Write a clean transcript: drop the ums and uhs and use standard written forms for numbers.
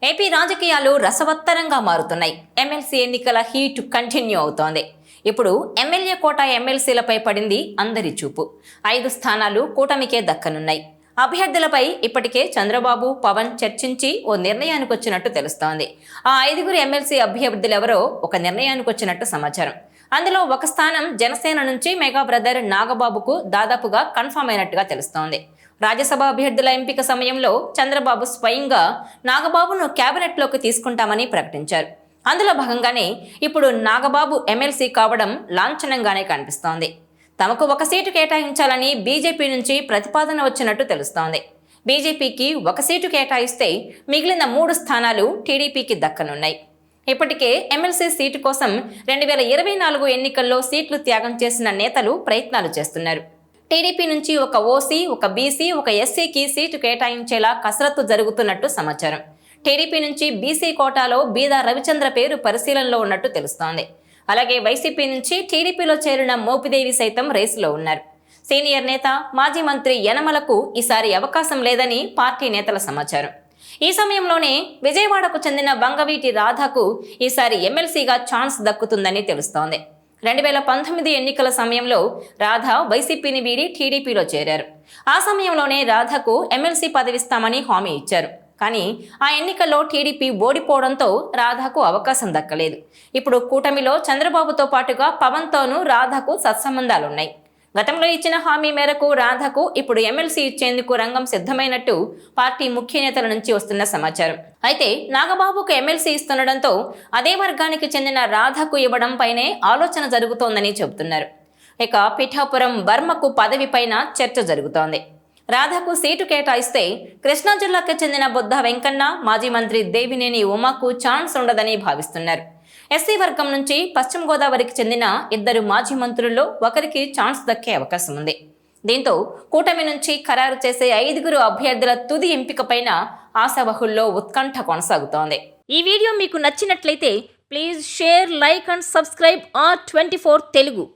AP రాజకీయాలు రసవత్తరంగా మారుతున్నాయి. ఎమ్మెల్సీ ఎన్నికల హీట్ కంటిన్యూ అవుతోంది. ఇప్పుడు ఎమ్మెల్యే కోట ఎమ్మెల్సీలపై పడింది అందరి చూపు. 5 స్థానాలు కూటమికే దక్కనున్నాయి. అభ్యర్థులపై ఇప్పటికే చంద్రబాబు, పవన్ చర్చించి ఓ నిర్ణయానికి వచ్చినట్టు తెలుస్తోంది. ఆ 5గురు ఎమ్మెల్సీ అభ్యర్థులెవరో ఒక నిర్ణయానికి వచ్చినట్టు సమాచారం. అందులో ఒక స్థానం జనసేన నుంచి మెగా బ్రదర్ నాగబాబుకు దాదాపుగా కన్ఫర్మ్ అయినట్టుగా తెలుస్తోంది. రాజ్యసభ అభ్యర్థుల ఎంపిక సమయంలో చంద్రబాబు స్వయంగా నాగబాబును కేబినెట్లోకి తీసుకుంటామని ప్రకటించారు. అందులో భాగంగానే ఇప్పుడు నాగబాబు ఎమ్మెల్సీ కావడం లాంఛనంగానే కనిపిస్తోంది. తమకు ఒక సీటు కేటాయించాలని బీజేపీ నుంచి ప్రతిపాదన వచ్చినట్టు తెలుస్తోంది. బీజేపీకి ఒక సీటు కేటాయిస్తే మిగిలిన 3 స్థానాలు టీడీపీకి దక్కనున్నాయి. ఇప్పటికే ఎమ్మెల్సీ సీటు కోసం 2024 ఎన్నికల్లో సీట్లు త్యాగం చేసిన నేతలు ప్రయత్నాలు చేస్తున్నారు. టీడీపీ నుంచి ఒక ఓసీ, ఒక బీసీ, ఒక ఎస్సీకి సీటు కేటాయించేలా కసరత్తు జరుగుతున్నట్టు సమాచారం. టీడీపీ నుంచి బీసీ కోటాలో బీదా రవిచంద్ర పేరు పరిశీలనలో ఉన్నట్టు తెలుస్తోంది. అలాగే వైసీపీ నుంచి టీడీపీలో చేరిన మోపిదేవి సైతం రేసులో ఉన్నారు. సీనియర్ నేత, మాజీ మంత్రి యనమలకు ఈసారి అవకాశం లేదని పార్టీ నేతల సమాచారం. ఈ సమయంలోనే విజయవాడకు చెందిన వంగవీటి రాధాకు ఈసారి ఎమ్మెల్సీగా ఛాన్స్ దక్కుతుందని తెలుస్తోంది. 2019 ఎన్నికల సమయంలో రాధా వైసీపీని వీడి టీడీపీలో చేరారు. ఆ సమయంలోనే రాధాకు ఎమ్మెల్సీ పదవిస్తామని హామీ ఇచ్చారు. కానీ ఆ ఎన్నికల్లో టీడీపీ ఓడిపోవడంతో రాధాకు అవకాశం దక్కలేదు. ఇప్పుడు కూటమిలో చంద్రబాబుతో పాటుగా పవన్తోనూ రాధాకు సత్సంబంధాలున్నాయి. గతంలో ఇచ్చిన హామీ మేరకు రాధాకు ఇప్పుడు ఎమ్మెల్సీ ఇచ్చేందుకు రంగం సిద్ధమైనట్టు పార్టీ ముఖ్య నేతల నుంచి వస్తున్న సమాచారం. అయితే నాగబాబుకు ఎమ్మెల్సీ ఇస్తుండటంతో అదే వర్గానికి చెందిన రాధాకు ఇవ్వడం పైనే ఆలోచన జరుగుతోందని చెబుతున్నారు. ఇక పిఠాపురం వర్మకు పదవి పైన చర్చ జరుగుతోంది. రాధాకు సీటు కేటాయిస్తే కృష్ణా జిల్లాకు చెందిన బుద్ధ వెంకన్న, మాజీ మంత్రి దేవినేని ఉమాకు ఛాన్స్ ఉండదని భావిస్తున్నారు. ఎస్సీ వర్గం నుంచి పశ్చిమ గోదావరికి చెందిన 2 మాజీ మంత్రుల్లో ఒకరికి ఛాన్స్ దక్కే అవకాశం ఉంది. దీంతో కూటమి నుంచి ఖరారు చేసే 5గురు అభ్యర్థుల తుది ఎంపిక పైన ఆశావహుల్లో ఉత్కంఠ కొనసాగుతోంది. ఈ వీడియో మీకు నచ్చినట్లయితే please share, like and subscribe R24 Telugu.